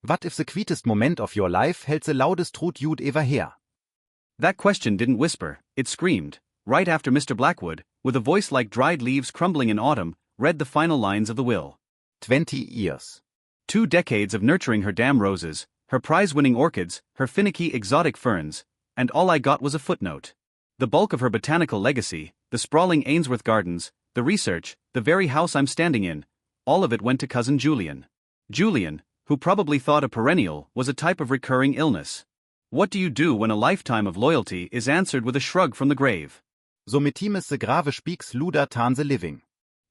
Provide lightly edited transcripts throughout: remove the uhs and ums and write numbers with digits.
What if the quietest moment of your life held the loudest truth you'd ever hear? That question didn't whisper, it screamed, right after Mr. Blackwood, with a voice like dried leaves crumbling in autumn, read the final lines of the will. 20 years. 2 decades of nurturing her damn roses, her prize-winning orchids, her finicky exotic ferns, and all I got was a footnote. The bulk of her botanical legacy, the sprawling Ainsworth Gardens, the research, the very house I'm standing in, all of it went to Cousin Julian. Julian, who probably thought a perennial was a type of recurring illness. What do you do when a lifetime of loyalty is answered with a shrug from the grave? So metimes the grave speaks louder than the living.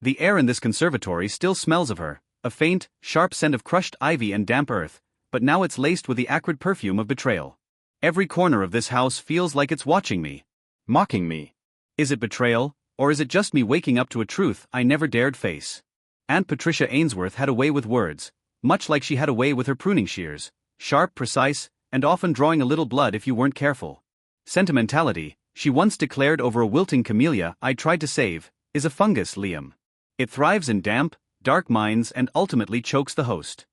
The air in this conservatory still smells of her, a faint, sharp scent of crushed ivy and damp earth, but now it's laced with the acrid perfume of betrayal. Every corner of this house feels like it's watching me. Mocking me. Is it betrayal, or is it just me waking up to a truth I never dared face? Aunt Patricia Ainsworth had a way with words, much like she had a way with her pruning shears, sharp, precise, and often drawing a little blood if you weren't careful. Sentimentality, she once declared over a wilting camellia I tried to save, is a fungus, Liam. It thrives in damp, dark minds and ultimately chokes the host.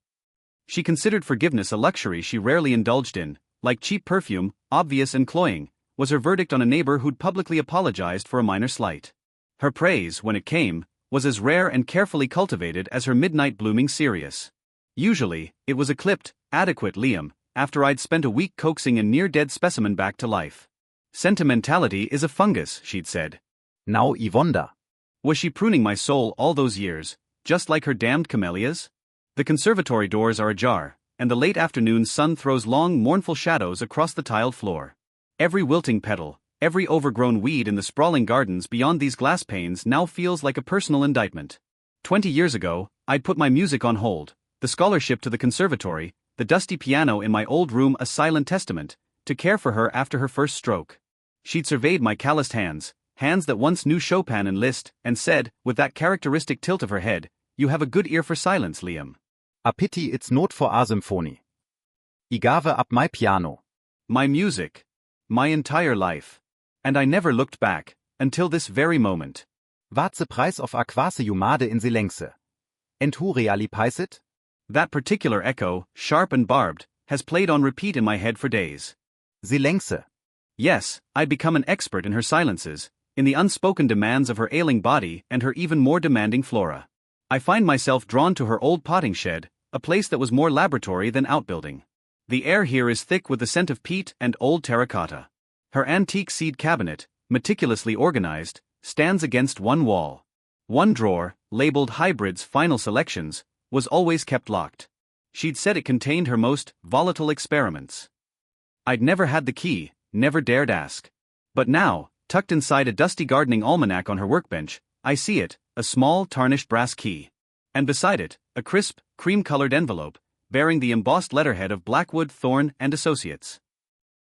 She considered forgiveness a luxury she rarely indulged in, like cheap perfume, obvious and cloying, was her verdict on a neighbor who'd publicly apologized for a minor slight. Her praise, when it came, was as rare and carefully cultivated as her midnight blooming serious. Usually, it was a clipped, adequate Liam, after I'd spent a week coaxing a near-dead specimen back to life. Sentimentality is a fungus, she'd said. Now I wonder. Was she pruning my soul all those years, just like her damned camellias? The conservatory doors are ajar, and the late afternoon sun throws long, mournful shadows across the tiled floor. Every wilting petal, every overgrown weed in the sprawling gardens beyond these glass panes now feels like a personal indictment. 20 years ago, I'd put my music on hold, the scholarship to the conservatory, the dusty piano in my old room a silent testament, to care for her after her first stroke. She'd surveyed my calloused hands, hands that once knew Chopin and Liszt, and said, with that characteristic tilt of her head, "You have a good ear for silence, Liam." A pity it's not for a symphony. I gave up my piano. My music. My entire life. And I never looked back, until this very moment. What's the price of a quasi jumade in the lengse? And who really pays it? That particular echo, sharp and barbed, has played on repeat in my head for days. The lengse. Yes, I'd become an expert in her silences, in the unspoken demands of her ailing body and her even more demanding flora. I find myself drawn to her old potting shed, a place that was more laboratory than outbuilding. The air here is thick with the scent of peat and old terracotta. Her antique seed cabinet, meticulously organized, stands against one wall. One drawer, labeled Hybrid's Final Selections, was always kept locked. She'd said it contained her most volatile experiments. I'd never had the key, never dared ask. But now, tucked inside a dusty gardening almanac on her workbench, I see it, a small tarnished brass key. And beside it, a crisp, cream-colored envelope, bearing the embossed letterhead of Blackwood, Thorne and Associates.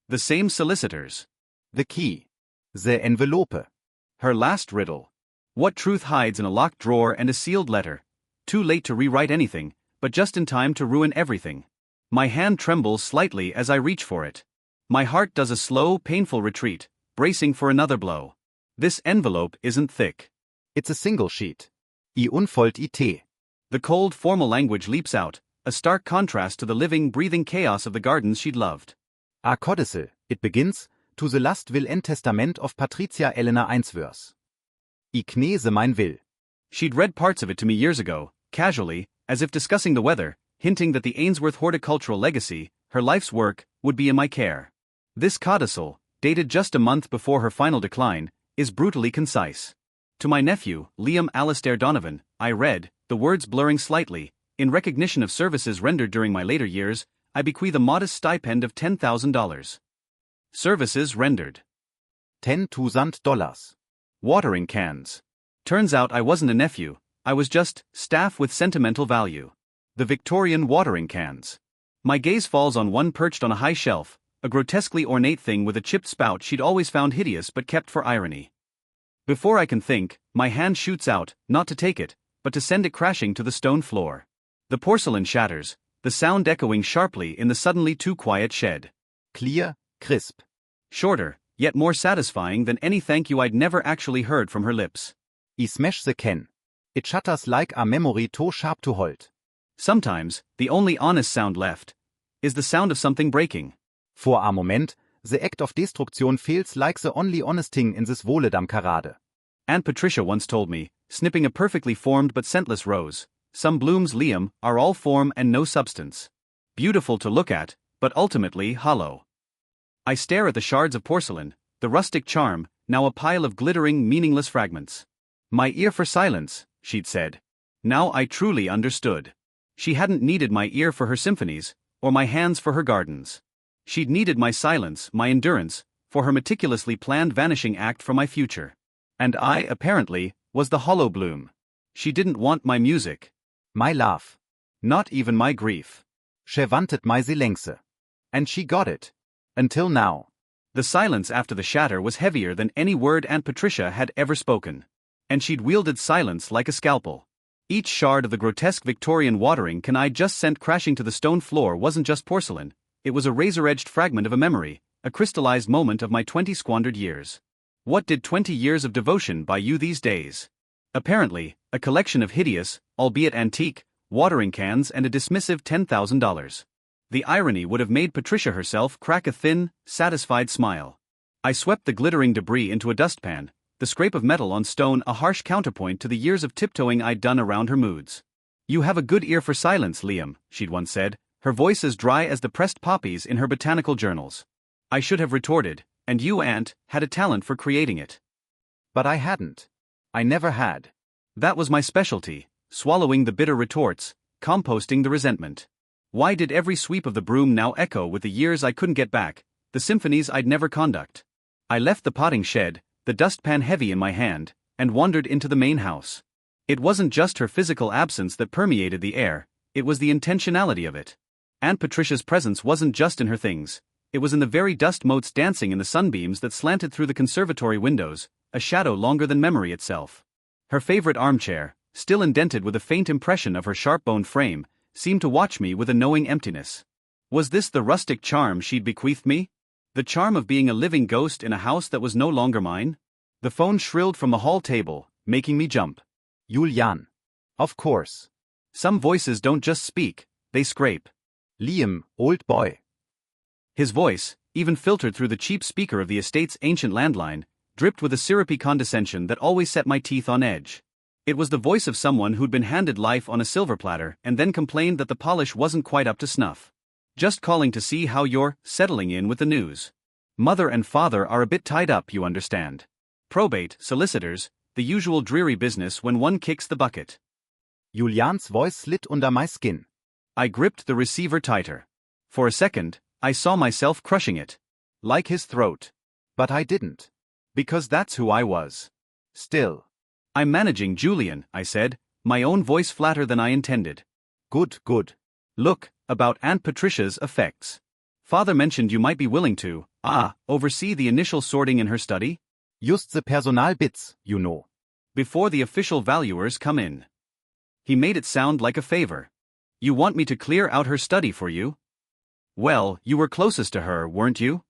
The same solicitors. The key. The envelope. Her last riddle. What truth hides in a locked drawer and a sealed letter? Too late to rewrite anything, but just in time to ruin everything. My hand trembles slightly as I reach for it. My heart does a slow, painful retreat, bracing for another blow. This envelope isn't thick. It's a single sheet. I unfold it. The cold, formal language leaps out, a stark contrast to the living, breathing chaos of the gardens she'd loved. A codicil, it begins, to the last will and testament of Patricia Eleanor Ainsworth. I knese mein will. She'd read parts of it to me years ago, casually, as if discussing the weather, hinting that the Ainsworth horticultural legacy, her life's work, would be in my care. This codicil, dated just a month before her final decline, is brutally concise. To my nephew, Liam Alastair Donovan, I read, the words blurring slightly, in recognition of services rendered during my later years, I bequeath a modest stipend of $10,000. Services rendered. $10,000. Watering cans. Turns out I wasn't a nephew, I was just staff with sentimental value. The Victorian watering cans. My gaze falls on one perched on a high shelf, a grotesquely ornate thing with a chipped spout she'd always found hideous but kept for irony. Before I can think, my hand shoots out, not to take it, but to send it crashing to the stone floor. The porcelain shatters, the sound echoing sharply in the suddenly too quiet shed. Clear, crisp. Shorter, yet more satisfying than any thank you I'd never actually heard from her lips. I smash the can. It shatters like a memory too sharp to hold. Sometimes, the only honest sound left, is the sound of something breaking. For a moment, the act of destruction feels like the only honest thing in this Wohledam Karade. Aunt Patricia once told me, snipping a perfectly formed but scentless rose, some blooms, Liam, are all form and no substance. Beautiful to look at, but ultimately hollow. I stare at the shards of porcelain, the rustic charm, now a pile of glittering, meaningless fragments. My ear for silence, she'd said. Now I truly understood. She hadn't needed my ear for her symphonies, or my hands for her gardens. She'd needed my silence, my endurance, for her meticulously planned vanishing act from my future. And I, apparently, was the hollow bloom. She didn't want my music. My laugh. Not even my grief. She wanted my silence. And she got it. Until now. The silence after the shatter was heavier than any word Aunt Patricia had ever spoken. And she'd wielded silence like a scalpel. Each shard of the grotesque Victorian watering can I just sent crashing to the stone floor wasn't just porcelain, it was a razor-edged fragment of a memory, a crystallized moment of my 20 squandered years. What did 20 years of devotion buy you these days? Apparently, a collection of hideous, albeit antique, watering cans and a dismissive $10,000. The irony would have made Patricia herself crack a thin, satisfied smile. I swept the glittering debris into a dustpan, the scrape of metal on stone a harsh counterpoint to the years of tiptoeing I'd done around her moods. You have a good ear for silence, Liam, she'd once said, her voice as dry as the pressed poppies in her botanical journals. I should have retorted, and you, Aunt, had a talent for creating it. But I hadn't. I never had. That was my specialty, swallowing the bitter retorts, composting the resentment. Why did every sweep of the broom now echo with the years I couldn't get back, the symphonies I'd never conduct? I left the potting shed, the dustpan heavy in my hand, and wandered into the main house. It wasn't just her physical absence that permeated the air, it was the intentionality of it. Aunt Patricia's presence wasn't just in her things, it was in the very dust motes dancing in the sunbeams that slanted through the conservatory windows, a shadow longer than memory itself. Her favorite armchair, still indented with a faint impression of her sharp-boned frame, seemed to watch me with a knowing emptiness. Was this the rustic charm she'd bequeathed me? The charm of being a living ghost in a house that was no longer mine? The phone shrilled from the hall table, making me jump. Julian. Of course. Some voices don't just speak, they scrape. Liam, old boy. His voice, even filtered through the cheap speaker of the estate's ancient landline, dripped with a syrupy condescension that always set my teeth on edge. It was the voice of someone who'd been handed life on a silver platter and then complained that the polish wasn't quite up to snuff. Just calling to see how you're settling in with the news. Mother and father are a bit tied up, you understand. Probate, solicitors, the usual dreary business when one kicks the bucket. Julian's voice slid under my skin. I gripped the receiver tighter. For a second, I saw myself crushing it. Like his throat. But I didn't. Because that's who I was. Still. I'm managing Julian, I said, my own voice flatter than I intended. Good, good. Look, about Aunt Patricia's effects. Father mentioned you might be willing to, oversee the initial sorting in her study? Just the personal bits, you know. Before the official valuers come in. He made it sound like a favor. You want me to clear out her study for you? Well, you were closest to her, weren't you?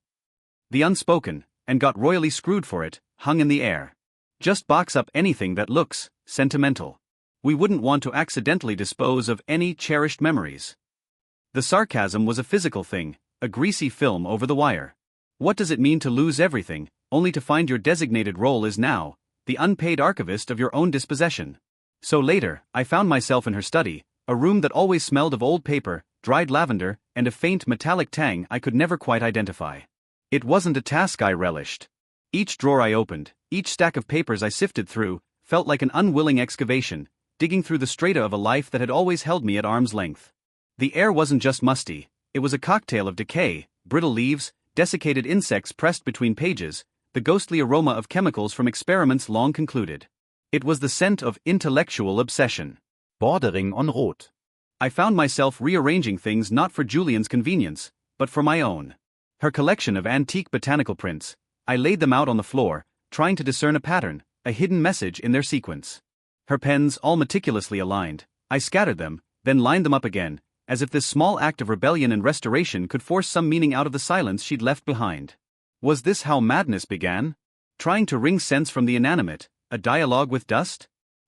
The unspoken, and got royally screwed for it, hung in the air. Just box up anything that looks sentimental. We wouldn't want to accidentally dispose of any cherished memories. The sarcasm was a physical thing, a greasy film over the wire. What does it mean to lose everything, only to find your designated role is now the unpaid archivist of your own dispossession? So later, I found myself in her study, a room that always smelled of old paper, dried lavender, and a faint metallic tang I could never quite identify. It wasn't a task I relished. Each drawer I opened, each stack of papers I sifted through, felt like an unwilling excavation, digging through the strata of a life that had always held me at arm's length. The air wasn't just musty, it was a cocktail of decay, brittle leaves, desiccated insects pressed between pages, the ghostly aroma of chemicals from experiments long concluded. It was the scent of intellectual obsession. Bordering on rot. I found myself rearranging things not for Julian's convenience, but for my own. Her collection of antique botanical prints, I laid them out on the floor, trying to discern a pattern, a hidden message in their sequence. Her pens all meticulously aligned, I scattered them, then lined them up again, as if this small act of rebellion and restoration could force some meaning out of the silence she'd left behind. Was this how madness began? Trying to wring sense from the inanimate, a dialogue with dust?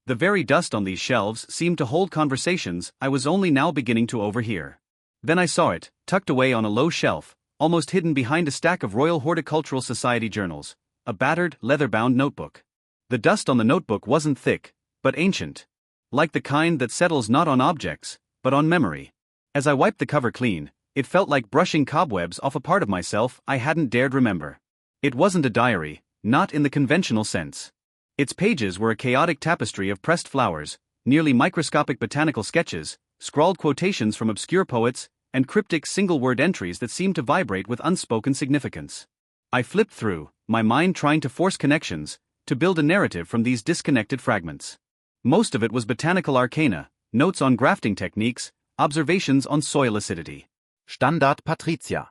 The very dust on these shelves seemed to hold conversations I was only now beginning to overhear. Then I saw it, tucked away on a low shelf, almost hidden behind a stack of Royal Horticultural Society journals, a battered, leather-bound notebook. The dust on the notebook wasn't thick, but ancient. Like the kind that settles not on objects, but on memory. As I wiped the cover clean, it felt like brushing cobwebs off a part of myself I hadn't dared remember. It wasn't a diary, not in the conventional sense. Its pages were a chaotic tapestry of pressed flowers, nearly microscopic botanical sketches, scrawled quotations from obscure poets, and cryptic single-word entries that seemed to vibrate with unspoken significance. I flipped through, my mind trying to force connections, to build a narrative from these disconnected fragments. Most of it was botanical arcana, notes on grafting techniques, observations on soil acidity. Standard Patricia.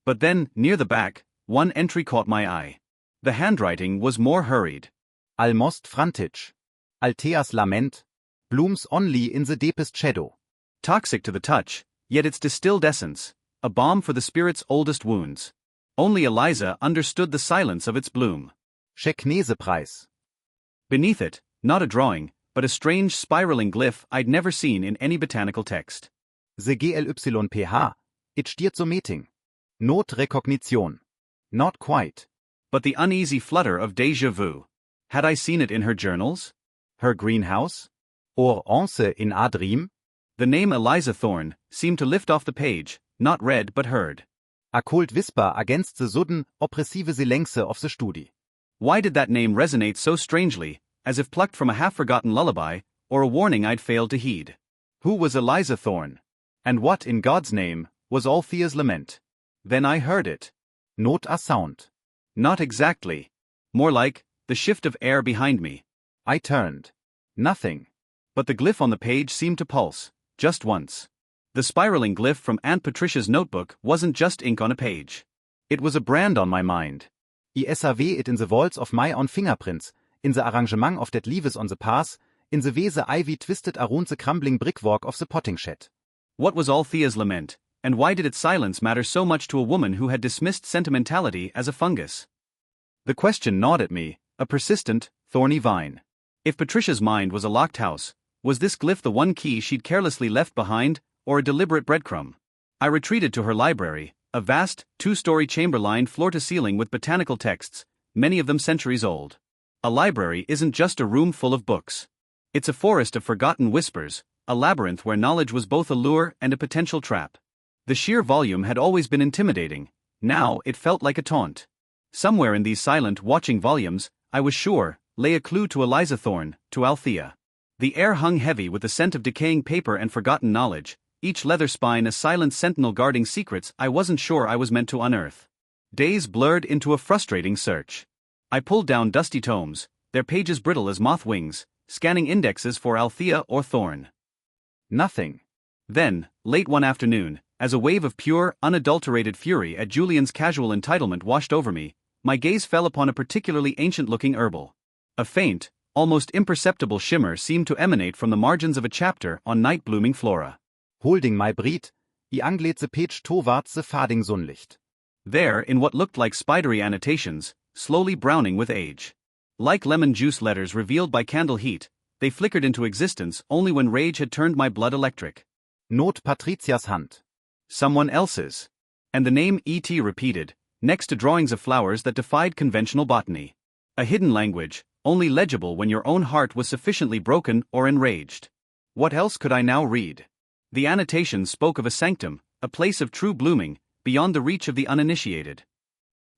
But then, near the back, one entry caught my eye. The handwriting was more hurried. Almost frantic. Althea's lament. Blooms only in the deepest shadow. Toxic to the touch, yet its distilled essence, a balm for the spirit's oldest wounds. Only Eliza understood the silence of its bloom. Knesepreis. Beneath it, not a drawing, but a strange spiraling glyph I'd never seen in any botanical text. The GLYPH, it stiert so meeting. Not recognition. Not quite. But the uneasy flutter of déjà vu. Had I seen it in her journals? Her greenhouse? Or once in a dream? The name Eliza Thorne seemed to lift off the page, not read but heard. A cold whisper against the sudden, oppressive silence of the study. Why did that name resonate so strangely, as if plucked from a half-forgotten lullaby, or a warning I'd failed to heed? Who was Eliza Thorne? And what, in God's name, was Althea's lament? Then I heard it. Not a sound. Not exactly. More like, the shift of air behind me. I turned. Nothing. But the glyph on the page seemed to pulse, just once. The spiraling glyph from Aunt Patricia's notebook wasn't just ink on a page. It was a brand on my mind. I saw it in the walls of my own fingerprints, in the arrangement of that leaves on the path, in the way the ivy twisted around the crumbling brickwork of the potting shed. What was Althea's lament, and why did its silence matter so much to a woman who had dismissed sentimentality as a fungus? The question gnawed at me, a persistent, thorny vine. If Patricia's mind was a locked house, was this glyph the one key she'd carelessly left behind, or a deliberate breadcrumb? I retreated to her library, a vast, two-story chamber lined floor-to-ceiling with botanical texts, many of them centuries old. A library isn't just a room full of books. It's a forest of forgotten whispers, a labyrinth where knowledge was both a lure and a potential trap. The sheer volume had always been intimidating, now it felt like a taunt. Somewhere in these silent, watching volumes, I was sure, lay a clue to Eliza Thorne, to Althea. The air hung heavy with the scent of decaying paper and forgotten knowledge, each leather spine a silent sentinel guarding secrets I wasn't sure I was meant to unearth. Days blurred into a frustrating search. I pulled down dusty tomes, their pages brittle as moth wings, scanning indexes for Althea or Thorne. Nothing. Then, late one afternoon, as a wave of pure, unadulterated fury at Julian's casual entitlement washed over me, my gaze fell upon a particularly ancient-looking herbal. A faint, almost imperceptible shimmer seemed to emanate from the margins of a chapter on night-blooming flora. Holding my breath, I angled the page towards the fading sunlight. There, in what looked like spidery annotations, slowly browning with age. Like lemon juice letters revealed by candle heat, they flickered into existence only when rage had turned my blood electric. Not Patricia'S hand. Someone else's. And the name E.T. repeated, next to drawings of flowers that defied conventional botany. A hidden language, only legible when your own heart was sufficiently broken or enraged. What else could I now read? The annotations spoke of a sanctum, a place of true blooming, beyond the reach of the uninitiated.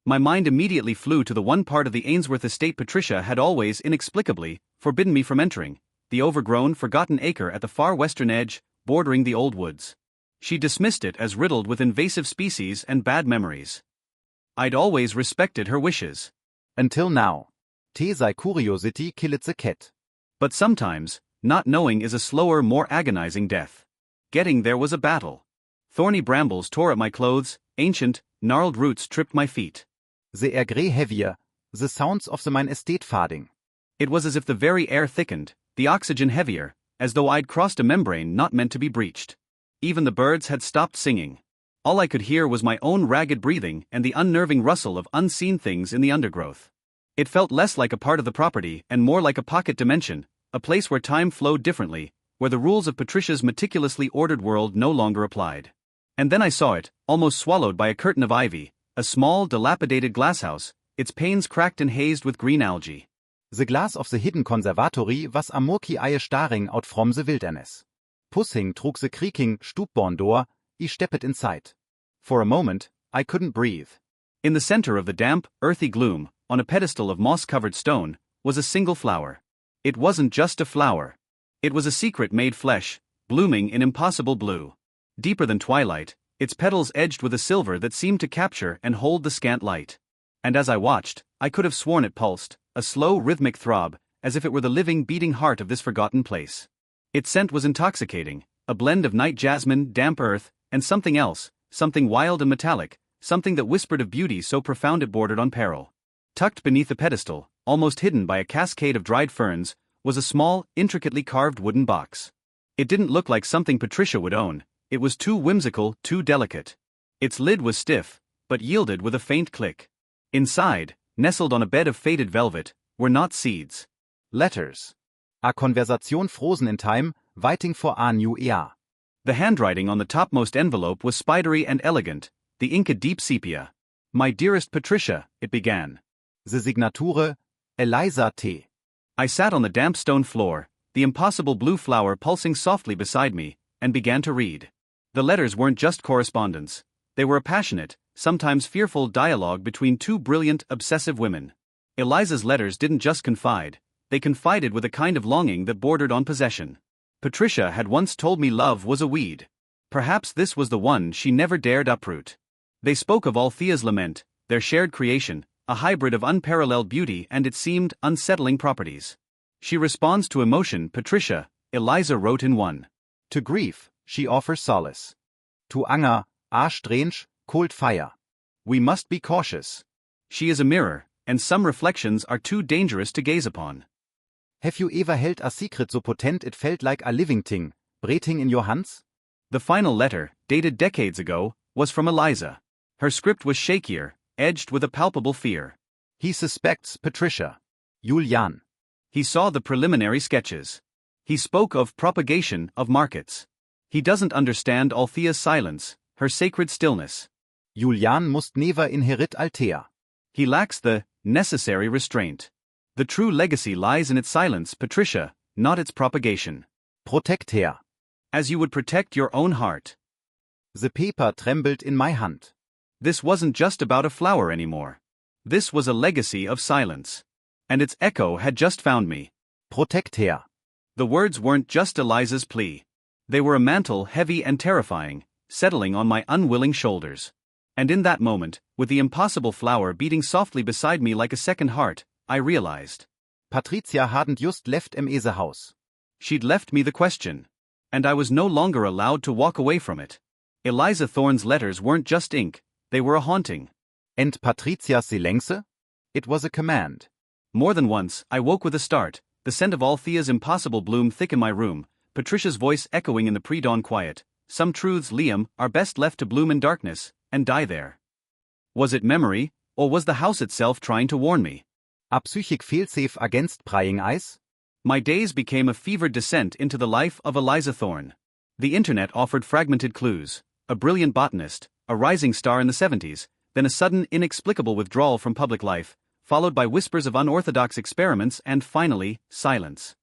My mind immediately flew to the one part of the Ainsworth estate Patricia had always, inexplicably, forbidden me from entering, the overgrown, forgotten acre at the far western edge, bordering the old woods. She dismissed it as riddled with invasive species and bad memories. I'd always respected her wishes. Until now. Thy curiosity killed the cat. But sometimes, not knowing is a slower, more agonizing death. Getting there was a battle. Thorny brambles tore at my clothes, ancient, gnarled roots tripped my feet. The air grew heavier, the sounds of the mine estate fading. It was as if the very air thickened, the oxygen heavier, as though I'd crossed a membrane not meant to be breached. Even the birds had stopped singing. All I could hear was my own ragged breathing and the unnerving rustle of unseen things in the undergrowth. It felt less like a part of the property and more like a pocket dimension, a place where time flowed differently, where the rules of Patricia's meticulously ordered world no longer applied. And then I saw it, almost swallowed by a curtain of ivy, a small, dilapidated glasshouse, its panes cracked and hazed with green algae. The glass of the hidden conservatory was a murky eye staring out from the wilderness. Pussing trug the creaking Stubborn door, I stepped inside. For a moment, I couldn't breathe. In the center of the damp, earthy gloom, on a pedestal of moss-covered stone, was a single flower. It wasn't just a flower. It was a secret made flesh, blooming in impossible blue. Deeper than twilight, its petals edged with a silver that seemed to capture and hold the scant light. And as I watched, I could have sworn it pulsed, a slow rhythmic throb, as if it were the living beating heart of this forgotten place. Its scent was intoxicating, a blend of night jasmine, damp earth, and something else, something wild and metallic, something that whispered of beauty so profound it bordered on peril. Tucked beneath the pedestal, almost hidden by a cascade of dried ferns, was a small, intricately carved wooden box. It didn't look like something Patricia would own. It was too whimsical, too delicate. Its lid was stiff, but yielded with a faint click. Inside, nestled on a bed of faded velvet, were not seeds. Letters. A conversation frozen in time, waiting for a new era. The handwriting on the topmost envelope was spidery and elegant, the ink a deep sepia. My dearest Patricia, it began. The signature, Eliza T. I sat on the damp stone floor, the impossible blue flower pulsing softly beside me, and began to read. The letters weren't just correspondence. They were a passionate, sometimes fearful dialogue between two brilliant, obsessive women. Eliza's letters didn't just confide, they confided with a kind of longing that bordered on possession. Patricia had once told me love was a weed. Perhaps this was the one she never dared uproot. They spoke of Althea's lament, their shared creation, a hybrid of unparalleled beauty and, it seemed, unsettling properties. She responds to emotion, Patricia, Eliza wrote in one. To grief, she offers solace. To anger, a strange, cold fire. We must be cautious. She is a mirror, and some reflections are too dangerous to gaze upon. Have you ever held a secret so potent it felt like a living thing, breathing in your hands? The final letter, dated decades ago, was from Eliza. Her script was shakier, edged with a palpable fear. He suspects Patricia. Julian. He saw the preliminary sketches. He spoke of propagation of markets. He doesn't understand Althea's silence, her sacred stillness. Julian must never inherit Althea. He lacks the necessary restraint. The true legacy lies in its silence, Patricia, not its propagation. Protect her. As you would protect your own heart. The paper trembled in my hand. This wasn't just about a flower anymore. This was a legacy of silence. And its echo had just found me. Protect her. The words weren't just Eliza's plea. They were a mantle heavy and terrifying, settling on my unwilling shoulders. And in that moment, with the impossible flower beating softly beside me like a second heart, I realized. Patricia hadn't just left M's house. She'd left me the question. And I was no longer allowed to walk away from it. Eliza Thorne's letters weren't just ink, they were a haunting. And Patricia'S silence? It was a command. More than once, I woke with a start, the scent of Althea's impossible bloom thick in my room, Patricia's voice echoing in the pre-dawn quiet. Some truths, Liam, are best left to bloom in darkness, and die there. Was it memory, or was the house itself trying to warn me? A psychic failsafe against prying eyes? My days became a fevered descent into the life of Eliza Thorne. The internet offered fragmented clues, a brilliant botanist, a rising star in the 70s, then a sudden inexplicable withdrawal from public life, followed by whispers of unorthodox experiments and finally, silence.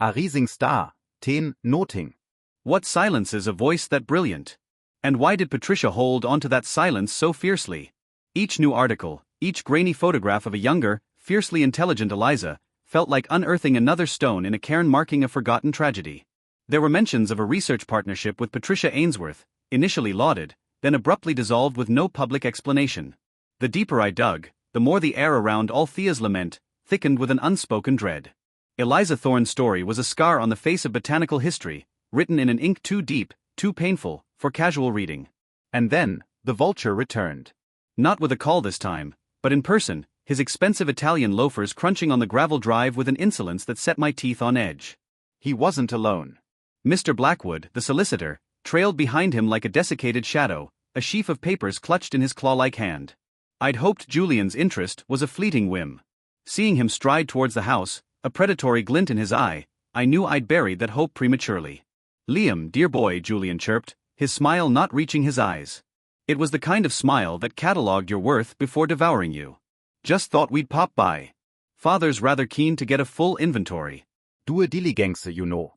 A rising star, ten noting. What silences a voice that brilliant? And why did Patricia hold onto that silence so fiercely? Each new article, each grainy photograph of a younger, fiercely intelligent Eliza, felt like unearthing another stone in a cairn marking a forgotten tragedy. There were mentions of a research partnership with Patricia Ainsworth, initially lauded, then abruptly dissolved with no public explanation. The deeper I dug, the more the air around Althea's lament thickened with an unspoken dread. Eliza Thorne's story was a scar on the face of botanical history, written in an ink too deep, too painful, for casual reading. And then, the vulture returned. Not with a call this time, but in person, his expensive Italian loafers crunching on the gravel drive with an insolence that set my teeth on edge. He wasn't alone. Mr. Blackwood, the solicitor, trailed behind him like a desiccated shadow, a sheaf of papers clutched in his claw-like hand. I'd hoped Julian's interest was a fleeting whim. Seeing him stride towards the house, a predatory glint in his eye, I knew I'd buried that hope prematurely. Liam, dear boy, Julian chirped, his smile not reaching his eyes. It was the kind of smile that catalogued your worth before devouring you. Just thought we'd pop by. Father's rather keen to get a full inventory. Due Diligence, you know.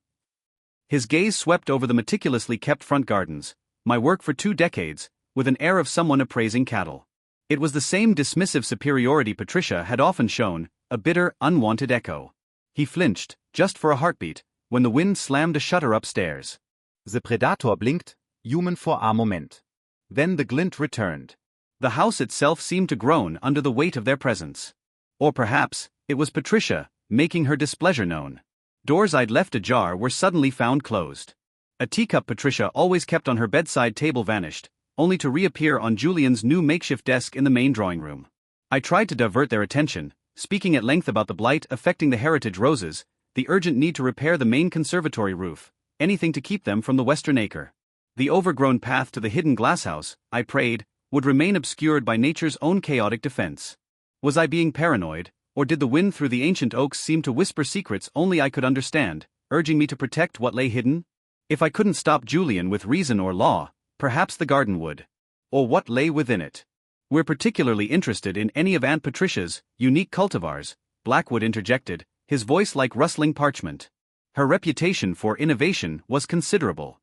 His gaze swept over the meticulously kept front gardens, my work for 2 decades, with an air of someone appraising cattle. It was the same dismissive superiority Patricia had often shown, a bitter, unwanted echo. He flinched, just for a heartbeat, when the wind slammed a shutter upstairs. The predator blinked, human for a moment. Then the glint returned. The house itself seemed to groan under the weight of their presence. Or perhaps, it was Patricia, making her displeasure known. Doors I'd left ajar were suddenly found closed. A teacup Patricia always kept on her bedside table vanished, only to reappear on Julian's new makeshift desk in the main drawing room. I tried to divert their attention, speaking at length about the blight affecting the heritage roses, the urgent need to repair the main conservatory roof, anything to keep them from the western acre. The overgrown path to the hidden glasshouse, I prayed, would remain obscured by nature's own chaotic defense. Was I being paranoid, or did the wind through the ancient oaks seem to whisper secrets only I could understand, urging me to protect what lay hidden? If I couldn't stop Julian with reason or law, perhaps the garden would. Or what lay within it. We're particularly interested in any of Aunt Patricia's unique cultivars, Blackwood interjected, his voice like rustling parchment. Her reputation for innovation was considerable.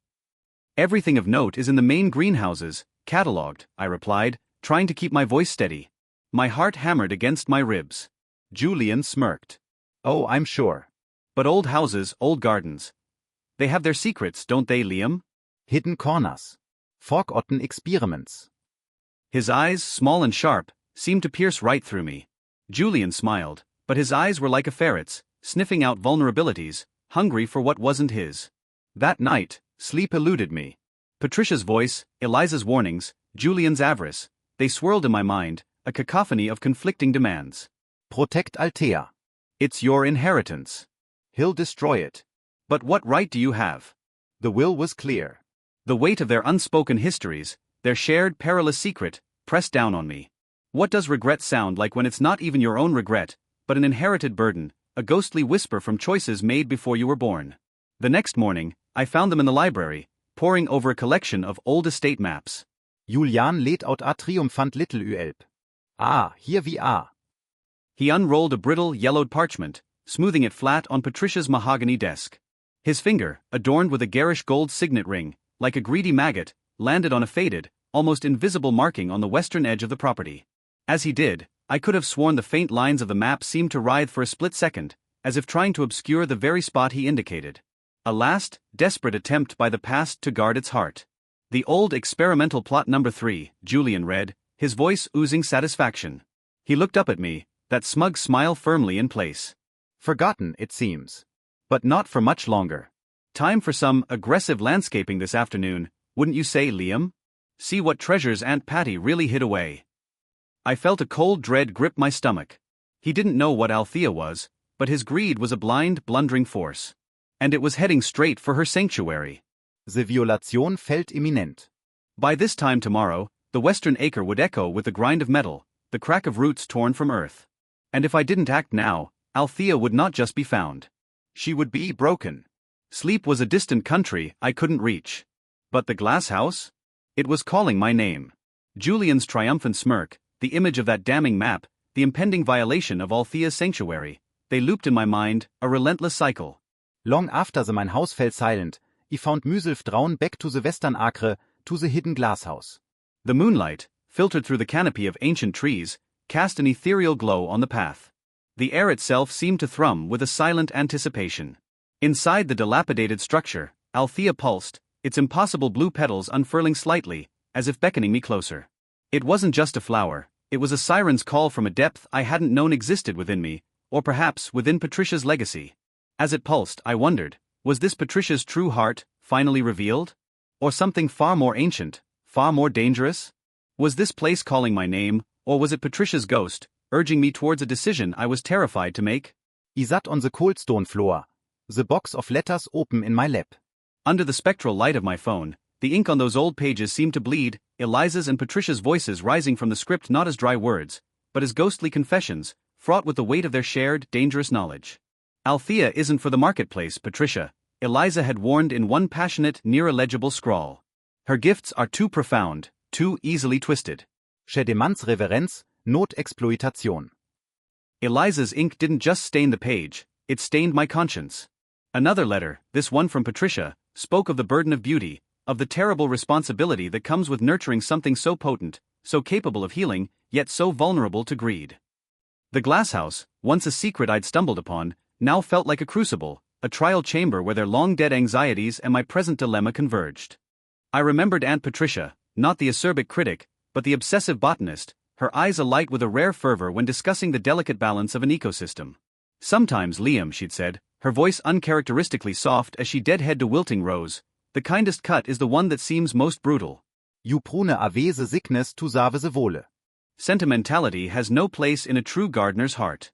Everything of note is in the main greenhouses, catalogued, I replied, trying to keep my voice steady. My heart hammered against my ribs. Julian smirked. Oh, I'm sure. But old houses, old gardens. They have their secrets, don't they, Liam? Hidden corners. Forgotten experiments. His eyes, small and sharp, seemed to pierce right through me. Julian smiled, but his eyes were like a ferret's, sniffing out vulnerabilities, hungry for what wasn't his. That night, sleep eluded me. Patricia's voice, Eliza's warnings, Julian's avarice, they swirled in my mind, a cacophony of conflicting demands. Protect Althea. It's your inheritance. He'll destroy it. But what right do you have? The will was clear. The weight of their unspoken histories, their shared perilous secret, pressed down on me. What does regret sound like when it's not even your own regret, but an inherited burden, a ghostly whisper from choices made before you were born? The next morning, I found them in the library, poring over a collection of old estate maps. Julian lädt out a triumphant little Uelp. Ah, here we are. He unrolled a brittle, yellowed parchment, smoothing it flat on Patricia's mahogany desk. His finger, adorned with a garish gold signet ring, like a greedy maggot, landed on a faded, almost invisible marking on the western edge of the property. As he did, I could have sworn the faint lines of the map seemed to writhe for a split second, as if trying to obscure the very spot he indicated. A last, desperate attempt by the past to guard its heart. The old experimental plot number 3, Julian read, his voice oozing satisfaction. He looked up at me, that smug smile firmly in place. Forgotten, it seems. But not for much longer. Time for some aggressive landscaping this afternoon, wouldn't you say, Liam? See what treasures Aunt Patty really hid away. I felt a cold dread grip my stomach. He didn't know what Althea was, but his greed was a blind, blundering force. And it was heading straight for her sanctuary. The violation felt imminent. By this time tomorrow, the western acre would echo with the grind of metal, the crack of roots torn from earth. And if I didn't act now, Althea would not just be found. She would be broken. Sleep was a distant country I couldn't reach. But the glass house? It was calling my name. Julian's triumphant smirk, the image of that damning map, the impending violation of Althea's sanctuary, they looped in my mind, a relentless cycle. Long after the mein Haus fell silent, I found myself drawn back to the western acre, to the hidden glasshouse. The moonlight, filtered through the canopy of ancient trees, cast an ethereal glow on the path. The air itself seemed to thrum with a silent anticipation. Inside the dilapidated structure, Althea pulsed, its impossible blue petals unfurling slightly, as if beckoning me closer. It wasn't just a flower, it was a siren's call from a depth I hadn't known existed within me, or perhaps within Patricia's legacy. As it pulsed, I wondered, was this Patricia's true heart, finally revealed? Or something far more ancient, far more dangerous? Was this place calling my name, or was it Patricia's ghost, urging me towards a decision I was terrified to make? I sat on the coldstone floor, the box of letters open in my lap. Under the spectral light of my phone, the ink on those old pages seemed to bleed, Eliza's and Patricia's voices rising from the script not as dry words, but as ghostly confessions, fraught with the weight of their shared, dangerous knowledge. Althea isn't for the marketplace, Patricia, Eliza had warned in one passionate, near-illegible scrawl. Her gifts are too profound, too easily twisted. Chez des mans révérences, Notexploitation. Eliza's ink didn't just stain the page, it stained my conscience. Another letter, this one from Patricia, spoke of the burden of beauty, of the terrible responsibility that comes with nurturing something so potent, so capable of healing, yet so vulnerable to greed. The glasshouse, once a secret I'd stumbled upon, now felt like a crucible, a trial chamber where their long-dead anxieties and my present dilemma converged. I remembered Aunt Patricia, not the acerbic critic, but the obsessive botanist, her eyes alight with a rare fervor when discussing the delicate balance of an ecosystem. Sometimes, Liam, she'd said, her voice uncharacteristically soft as she deadhead to wilting rose, the kindest cut is the one that seems most brutal. Ju prune avese sickness tu savese vole. Sentimentality has no place in a true gardener's heart.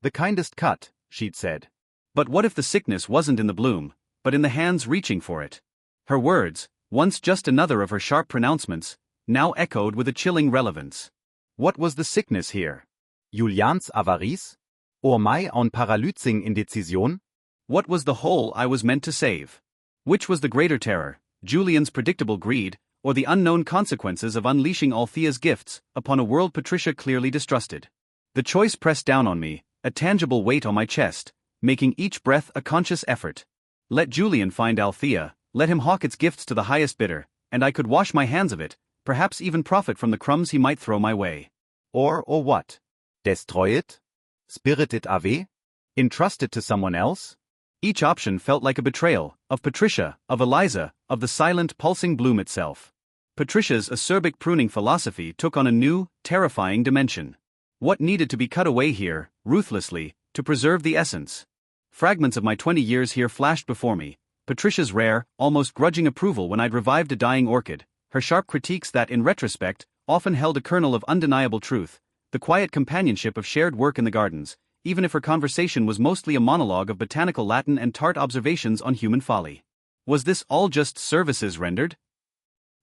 The kindest cut, she'd said. But what if the sickness wasn't in the bloom, but in the hands reaching for it? Her words, once just another of her sharp pronouncements, now echoed with a chilling relevance. What was the sickness here? Julians avarice? Or mai en paralyzing indecision? What was the whole I was meant to save? Which was the greater terror, Julian's predictable greed, or the unknown consequences of unleashing Althea's gifts upon a world Patricia clearly distrusted? The choice pressed down on me, a tangible weight on my chest, making each breath a conscious effort. Let Julian find Althea, let him hawk its gifts to the highest bidder, and I could wash my hands of it, perhaps even profit from the crumbs he might throw my way. Or what? Destroy it? Spirit it away? Entrust it to someone else? Each option felt like a betrayal, of Patricia, of Eliza, of the silent pulsing bloom itself. Patricia's acerbic pruning philosophy took on a new, terrifying dimension. What needed to be cut away here, ruthlessly, to preserve the essence? Fragments of my 20 years here flashed before me, Patricia's rare, almost grudging approval when I'd revived a dying orchid, her sharp critiques that, in retrospect, often held a kernel of undeniable truth, the quiet companionship of shared work in the gardens, even if her conversation was mostly a monologue of botanical Latin and tart observations on human folly. Was this all just services rendered?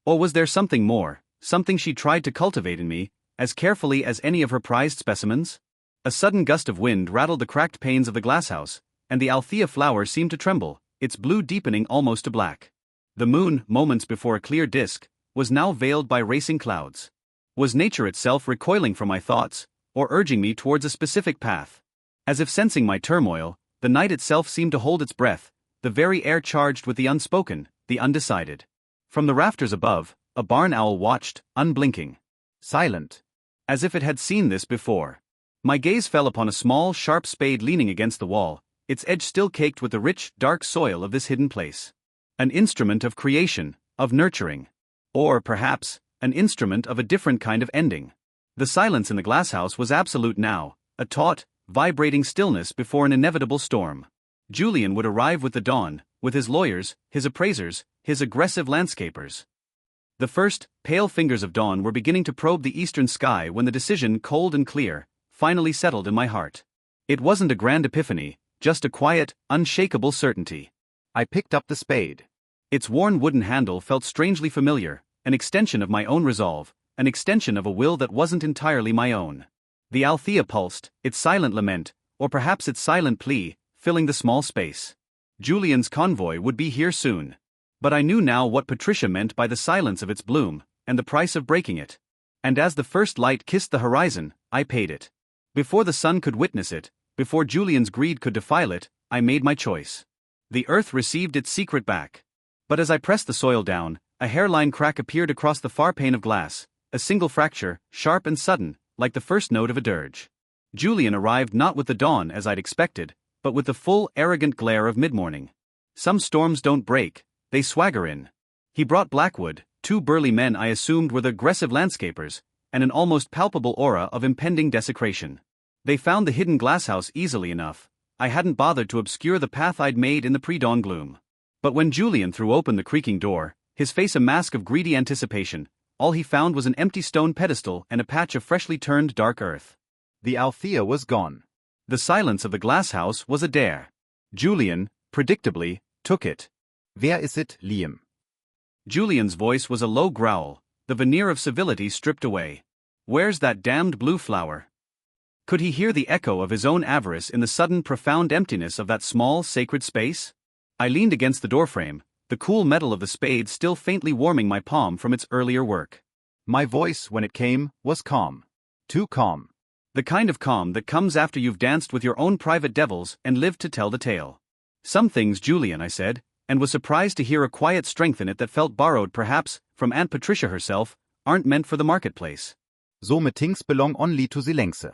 Or was there something more, something she tried to cultivate in me, as carefully as any of her prized specimens? A sudden gust of wind rattled the cracked panes of the glasshouse, and the Althea flower seemed to tremble, its blue deepening almost to black. The moon, moments before a clear disk, was now veiled by racing clouds. Was nature itself recoiling from my thoughts, or urging me towards a specific path? As if sensing my turmoil, the night itself seemed to hold its breath, the very air charged with the unspoken, the undecided. From the rafters above, a barn owl watched, unblinking. Silent. As if it had seen this before. My gaze fell upon a small, sharp spade leaning against the wall, its edge still caked with the rich, dark soil of this hidden place. An instrument of creation, of nurturing. Or, perhaps, an instrument of a different kind of ending. The silence in the glasshouse was absolute now, a taut, vibrating stillness before an inevitable storm. Julian would arrive with the dawn, with his lawyers, his appraisers, his aggressive landscapers. The first, pale fingers of dawn were beginning to probe the eastern sky when the decision, cold and clear, finally settled in my heart. It wasn't a grand epiphany, just a quiet, unshakable certainty. I picked up the spade. Its worn wooden handle felt strangely familiar, an extension of my own resolve, an extension of a will that wasn't entirely my own. The Althea pulsed, its silent lament, or perhaps its silent plea, filling the small space. Julian's convoy would be here soon. But I knew now what Patricia meant by the silence of its bloom, and the price of breaking it. And as the first light kissed the horizon, I paid it. Before the sun could witness it, before Julian's greed could defile it, I made my choice. The earth received its secret back. But as I pressed the soil down, a hairline crack appeared across the far pane of glass, a single fracture, sharp and sudden, like the first note of a dirge. Julian arrived not with the dawn as I'd expected, but with the full, arrogant glare of mid-morning. Some storms don't break, they swagger in. He brought Blackwood, two burly men I assumed were the aggressive landscapers, and an almost palpable aura of impending desecration. They found the hidden glasshouse easily enough. I hadn't bothered to obscure the path I'd made in the pre-dawn gloom. But when Julian threw open the creaking door, his face a mask of greedy anticipation, all he found was an empty stone pedestal and a patch of freshly turned dark earth. The Althea was gone. The silence of the glasshouse was a dare. Julian, predictably, took it. Wer ist it, Liam? Julian's voice was a low growl, the veneer of civility stripped away. Where's that damned blue flower? Could he hear the echo of his own avarice in the sudden profound emptiness of that small, sacred space? I leaned against the doorframe, the cool metal of the spade still faintly warming my palm from its earlier work. My voice, when it came, was calm. Too calm. The kind of calm that comes after you've danced with your own private devils and lived to tell the tale. Some things, Julian, I said, and was surprised to hear a quiet strength in it that felt borrowed perhaps from Aunt Patricia herself, aren't meant for the marketplace. Some things belong only to the lengse.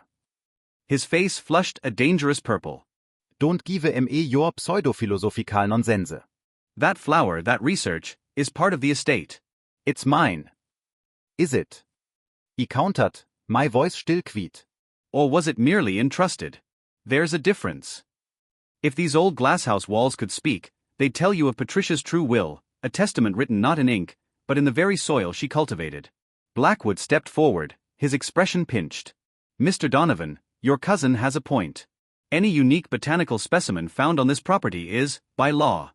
His face flushed a dangerous purple. Don't give me your pseudo-philosophical nonsense. That flower, that research, is part of the estate. It's mine. Is it? He countered, my voice still quiet. Or was it merely entrusted? There's a difference. If these old glasshouse walls could speak, they'd tell you of Patricia's true will, a testament written not in ink, but in the very soil she cultivated. Blackwood stepped forward, his expression pinched. Mr. Donovan, your cousin has a point. Any unique botanical specimen found on this property is, by law.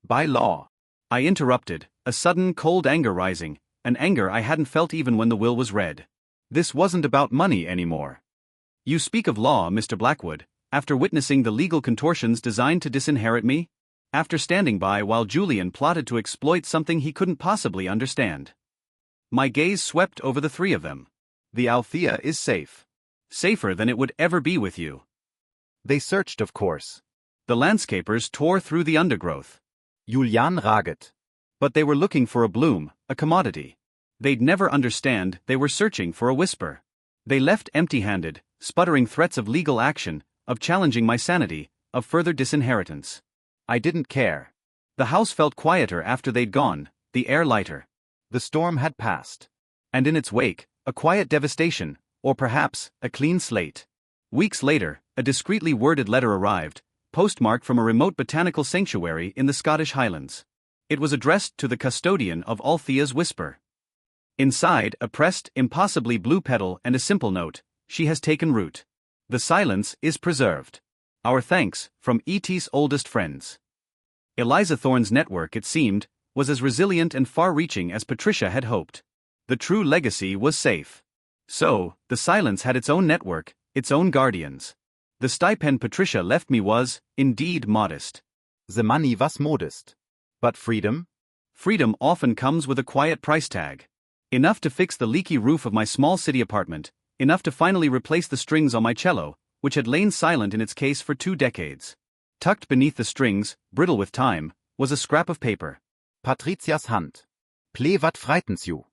By law. I interrupted, a sudden cold anger rising, an anger I hadn't felt even when the will was read. This wasn't about money anymore. You speak of law, Mr. Blackwood, after witnessing the legal contortions designed to disinherit me? After standing by while Julian plotted to exploit something he couldn't possibly understand. My gaze swept over the three of them. The Althea is safe. Safer than it would ever be with you. They searched, of course. The landscapers tore through the undergrowth. Julian raget. But they were looking for a bloom, a commodity. They'd never understand, they were searching for a whisper. They left empty-handed, sputtering threats of legal action, of challenging my sanity, of further disinheritance. I didn't care. The house felt quieter after they'd gone, the air lighter. The storm had passed. And in its wake, a quiet devastation, or perhaps, a clean slate. Weeks later, a discreetly worded letter arrived, postmarked from a remote botanical sanctuary in the Scottish Highlands. It was addressed to the custodian of Althea's whisper. Inside, a pressed, impossibly blue petal and a simple note, she has taken root. The silence is preserved. Our thanks, from E.T.'s oldest friends. Eliza Thorne's network, it seemed, was as resilient and far-reaching as Patricia had hoped. The true legacy was safe. So, the silence had its own network, its own guardians. The stipend Patricia left me was, indeed, modest. The money was modest. But freedom? Freedom often comes with a quiet price tag. Enough to fix the leaky roof of my small city apartment, enough to finally replace the strings on my cello, which had lain silent in its case for 2 decades. Tucked beneath the strings, brittle with time, was a scrap of paper. Patricia'S hand. Play what frightens you.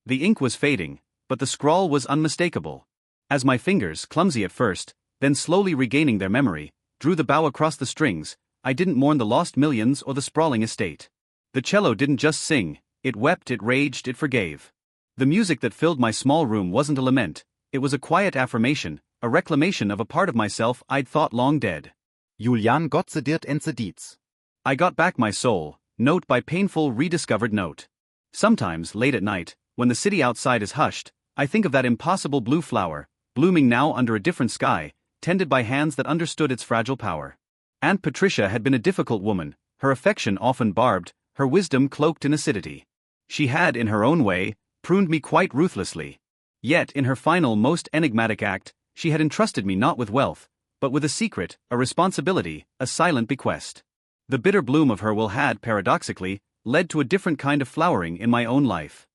The ink was fading, but the scrawl was unmistakable. As my fingers, clumsy at first, then slowly regaining their memory, drew the bow across the strings, I didn't mourn the lost millions or the sprawling estate. The cello didn't just sing, it wept, it raged, it forgave. The music that filled my small room wasn't a lament, it was a quiet affirmation, a reclamation of a part of myself I'd thought long dead. Julian got the dirt and the deeds. I got back my soul, note by painful rediscovered note. Sometimes, late at night, when the city outside is hushed, I think of that impossible blue flower, blooming now under a different sky, tended by hands that understood its fragile power. Aunt Patricia had been a difficult woman, her affection often barbed, her wisdom cloaked in acidity. She had, in her own way, pruned me quite ruthlessly. Yet, in her final, most enigmatic act, she had entrusted me not with wealth, but with a secret, a responsibility, a silent bequest. The bitter bloom of her will had, paradoxically, led to a different kind of flowering in my own life.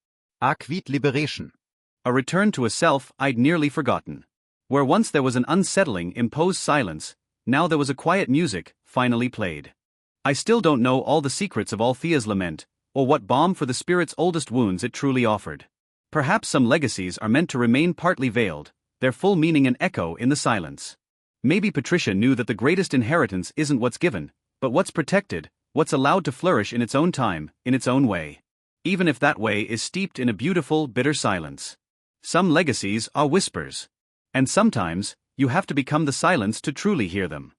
Acrid liberation. A return to a self I'd nearly forgotten. Where once there was an unsettling, imposed silence, now there was a quiet music, finally played. I still don't know all the secrets of Althea's lament, or what balm for the spirit's oldest wounds it truly offered. Perhaps some legacies are meant to remain partly veiled, their full meaning an echo in the silence. Maybe Patricia knew that the greatest inheritance isn't what's given, but what's protected, what's allowed to flourish in its own time, in its own way. Even if that way is steeped in a beautiful, bitter silence. Some legacies are whispers. And sometimes, you have to become the silence to truly hear them.